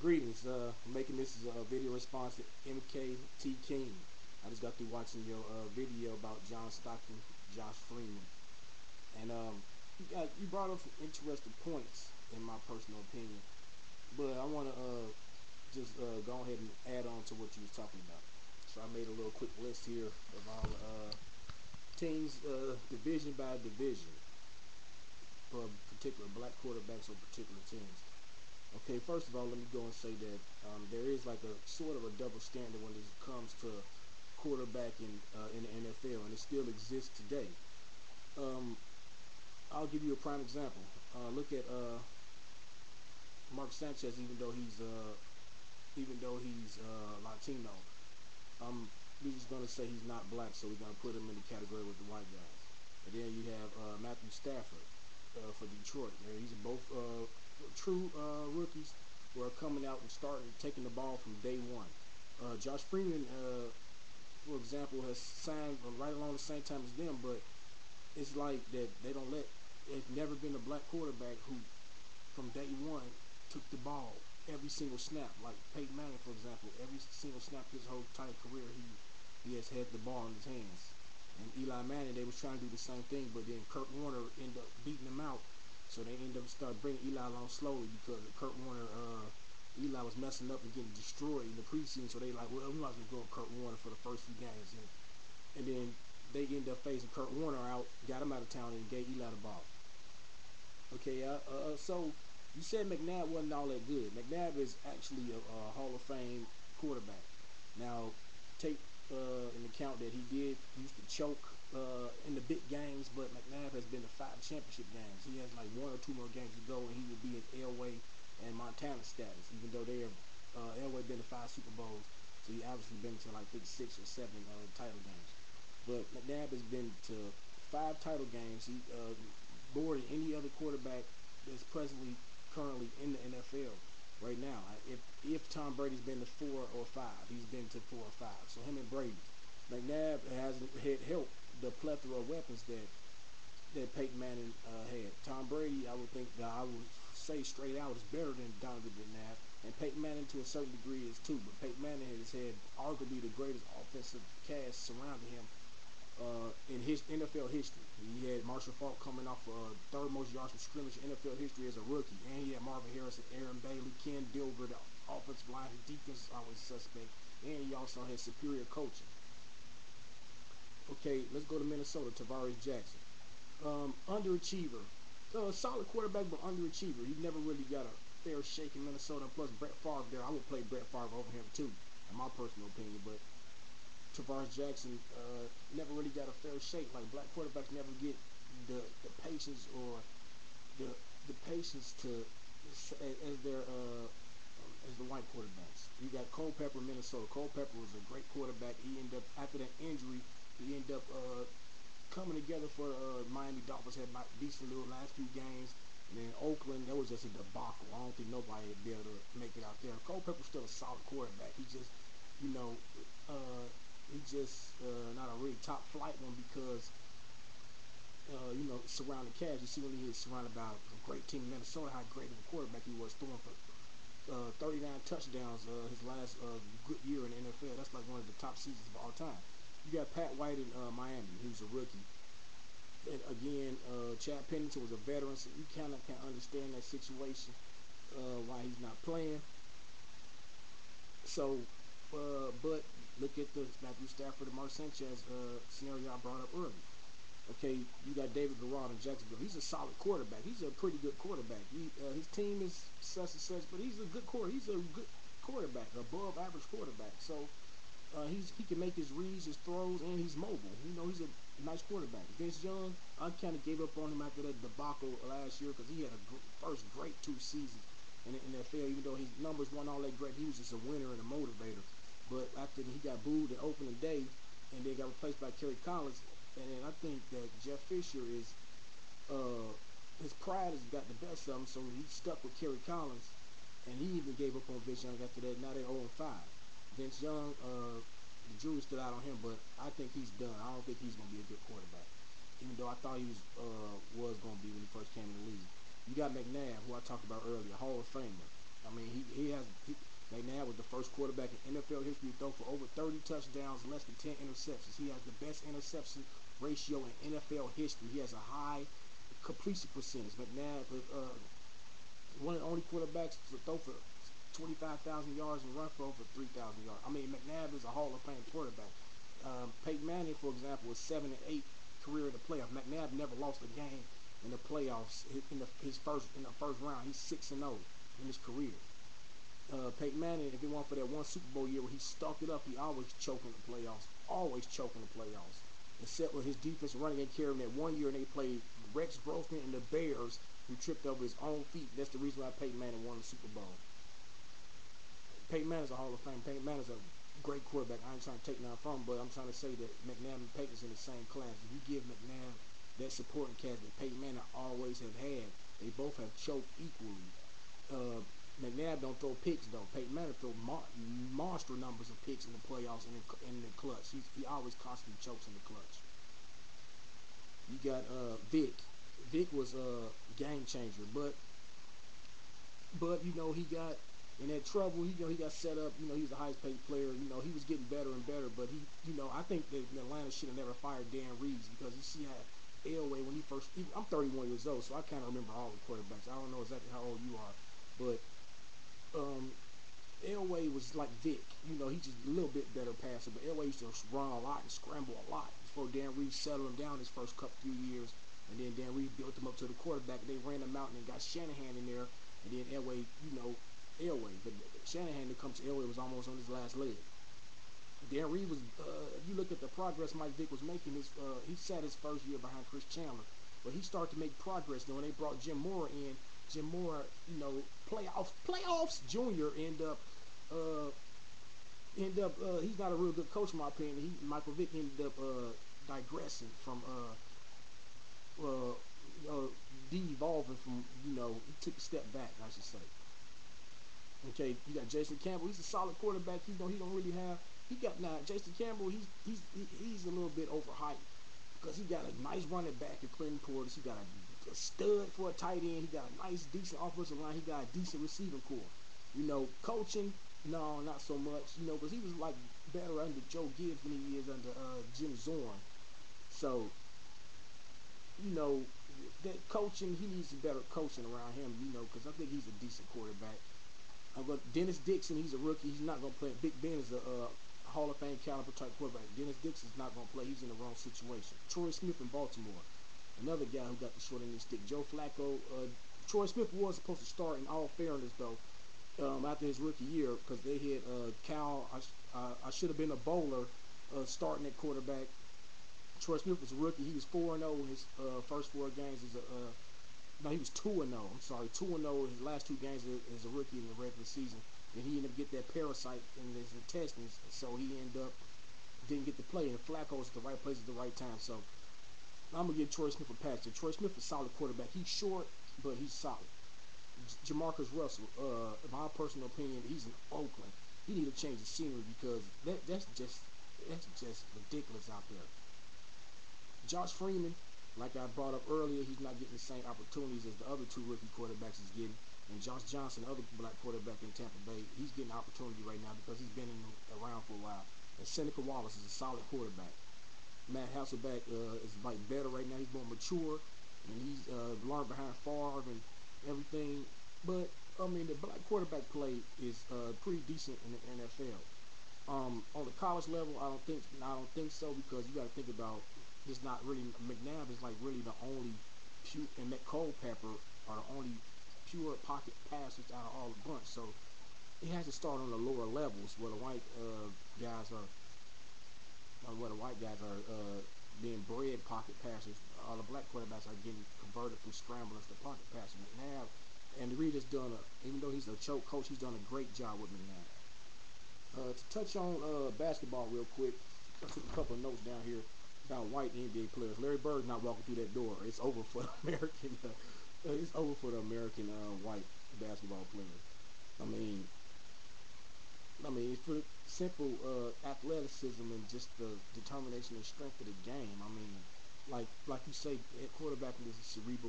Greetings. I'm making this as a video response to MKT King. I just got through watching your video about John Stockton, Josh Freeman, and you brought up some interesting points in my personal opinion. But I want to just go ahead and add on to what you was talking about. So I made a little quick list here of all the teams, division by division, for particular black quarterbacks or particular teams. Okay, first of all, let me go and say that there is like a sort of a double standard when it comes to quarterback in the NFL, and it still exists today. Um, I'll give you a prime example. Look at Mark Sanchez, even though he's Latino. We're just gonna say he's not black, so we're gonna put him in the category with the white guys. And then you have Matthew Stafford for Detroit. These are both true rookies who are coming out and starting taking the ball from day one. Josh Freeman, for example, has signed right along the same time as them, but it's like that they don't let. There's never been a black quarterback who, from day one, took the ball every single snap. Like Peyton Manning, for example, every single snap his whole entire career, he has had the ball in his hands. And Eli Manning, they was trying to do the same thing, but then Kurt Warner ended up beating him out. So they ended up start bringing Eli along slowly because Kurt Warner, Eli was messing up and getting destroyed in the preseason. So they like, well, we might as well go with Kurt Warner for the first few games, and then they ended up phasing Kurt Warner out, got him out of town, and gave Eli the ball. Okay, so you said McNabb wasn't all that good. McNabb is actually a Hall of Fame quarterback. Now, take in account that he used to choke in the big games, but McNabb has been to 5 championship games. He has like 1 or 2 more games to go, and he will be in Elway and Montana status, even though they have Elway been to 5 Super Bowls. So he obviously been to like 6 or 7 title games. But McNabb has been to 5 title games. He more than any other quarterback that's currently in the NFL right now. If Tom Brady's been to 4 or 5, he's been to 4 or 5. So him and Brady, McNabb hasn't had help the plethora of weapons that Peyton Manning had. Tom Brady, I would think that I would say straight out is better than Donovan McNabb, and Peyton Manning to a certain degree is too. But Peyton Manning has had arguably the greatest offensive cast surrounding him in his NFL history. He had Marshall Faulk coming off third most yards from scrimmage in NFL history as a rookie, and he had Marvin Harrison, Aaron Bailey, Ken Dilbert, the offensive line. His defense is always suspect, and he also had superior coaching. Okay, let's go to Minnesota. Tavares Jackson, underachiever, solid quarterback, but underachiever. He never really got a fair shake in Minnesota. Plus Brett Favre there. I would play Brett Favre over him too, in my personal opinion, but Tavares Jackson never really got a fair shake. Like black quarterbacks never get the patience or the patience to as their as the white quarterbacks. You got Culpepper, Minnesota. Culpepper was a great quarterback. He ended up after that injury, he ended up coming together for Miami Dolphins. Had decent little last few games. And then Oakland, that was just a debacle. I don't think nobody would be able to make it out there. Culpepper's still a solid quarterback. He just, you know, not a really top flight one because surrounding cast. You see when he was surrounded by a great team in Minnesota, how great of a quarterback he was, throwing for 39 touchdowns his last good year in the NFL. That's like one of the top seasons of all time. You got Pat White in Miami. He was a rookie. And again, Chad Pennington was a veteran, so you kind of can understand that situation, why he's not playing. So, but look at the Matthew Stafford and Mark Sanchez scenario I brought up earlier. Okay, you got David Garrard in Jacksonville. He's a solid quarterback. He's a pretty good quarterback. His team is such and such, but he's a good quarterback, above average quarterback. So he can make his reads, his throws, and he's mobile. He's a nice quarterback. Vince Young, I kind of gave up on him after that debacle last year because he had a first great 2 seasons in the NFL. Even though his numbers weren't all that great, he was just a winner and a motivator. But after he got booed in opening day, and then got replaced by Kerry Collins, and then I think that Jeff Fisher his pride has got the best of him, so he stuck with Kerry Collins, and he even gave up on Vince Young after that. Now they're 0-5. Vince Young, the jury's still out on him, but I think he's done. I don't think he's going to be a good quarterback, even though I thought he was going to be when he first came in the league. You got McNabb, who I talked about earlier, Hall of Famer. I mean, McNabb was the first quarterback in NFL history to throw for over 30 touchdowns, less than 10 interceptions. He has the best interception ratio in NFL history. He has a high completion percentage. McNabb is one of the only quarterbacks to throw for 25,000 yards and run for over 3,000 yards. I mean, McNabb is a Hall of Fame quarterback. Peyton Manning, for example, was 7-8 career in the playoffs. McNabb never lost a game in the playoffs in the first round. He's 6-0 in his career. Peyton Manning, if it weren't for that one Super Bowl year where he stuck it up, he always choked in the playoffs. Always choking the playoffs. Except with his defense running and carrying that one year, and they played Rex Grossman and the Bears, who tripped over his own feet. That's the reason why Peyton Manning won the Super Bowl. Peyton Manning's a Hall of Fame. Peyton Manning's a great quarterback. I ain't trying to take nothing from him, but I'm trying to say that McNabb and Peyton's in the same class. If you give McNabb that supporting cast that Peyton Manning always have had, they both have choked equally. McNabb don't throw picks though. Peyton Manning throw monster numbers of picks in the playoffs and in the clutch. He always constantly chokes in the clutch. You got Vic. Vic was a game changer, but he got in that trouble. He got set up. He was the highest paid player. He was getting better and better. But I think that Atlanta should have never fired Dan Reeves because you see how Elway when he first. I'm 31 years old, so I kind of remember all the quarterbacks. I don't know exactly how old you are, but Elway was like Vic. He's just a little bit better passer. But Elway used to run a lot and scramble a lot before Dan Reeves settled him down his first few years. And then Dan Reeves built him up to the quarterback. And they ran him out and then got Shanahan in there. And then Elway. But Shanahan that comes to Elway was almost on his last leg. Dan Reeves was, if you look at the progress Mike Vick was making, he sat his first year behind Chris Chandler. But he started to make progress. Then when they brought Jim Mora in, playoffs. Junior he's not a real good coach in my opinion. Michael Vick ended up digressing from de-evolving from he took a step back, I should say. Okay, you got Jason Campbell. He's a solid quarterback. He don't really have. Jason Campbell. He's a little bit overhyped because he got a nice running back in Clinton Portis. He got a stud for a tight end. He got a nice, decent offensive line. He got a decent receiving core. Coaching, no, not so much. Because he was like better under Joe Gibbs than he is under Jim Zorn. So, that coaching, he needs some better coaching around him. Because I think he's a decent quarterback. Dennis Dixon, he's a rookie. He's not going to play. Big Ben is a Hall of Fame caliber type quarterback. Dennis Dixon's not going to play. He's in the wrong situation. Troy Smith in Baltimore, another guy who got the short end of the stick. Joe Flacco. Troy Smith was supposed to start, in all fairness, though, after his rookie year, because they had Cal. I should have been a bowler starting at quarterback. Troy Smith was a rookie. He was 4-0 in his first 4 games as a. No, he was 2-0. I'm sorry, 2-0 his last 2 games as a rookie in the regular season. And he ended up getting that parasite in his intestines, so he didn't get to play. And Flacco was at the right place at the right time. So I'm gonna give Troy Smith a pass. Troy Smith is a solid quarterback. He's short, but he's solid. Jamarcus Russell, in my personal opinion, he's in Oakland. He need to change the scenery because that's just ridiculous out there. Josh Freeman, like I brought up earlier, he's not getting the same opportunities as the other 2 rookie quarterbacks he's getting. And Josh Johnson, the other black quarterback in Tampa Bay, he's getting opportunity right now because he's been around for a while. And Seneca Wallace is a solid quarterback. Matt Hasselbeck is like better right now. He's more mature, and he's learned behind Favre and everything. But I mean, the black quarterback play is pretty decent in the NFL. On the college level, I don't think so because you got to think about it's not really McNabb is like really the only pure, and Culpepper are the only pure pocket passers out of all the bunch. So he has to start on the lower levels where the white guys are being bred pocket passers. All the black quarterbacks are getting converted from scramblers to pocket passers. McNabb and Reed has even though he's a choke coach, he's done a great job with McNabb. To touch on basketball real quick, I took a couple of notes down here about white NBA players. Larry Bird's not walking through that door. It's over for the American. It's over for the American white basketball players. I mean, for simple athleticism and just the determination and strength of the game. I mean, like you say, quarterbacking is a cerebral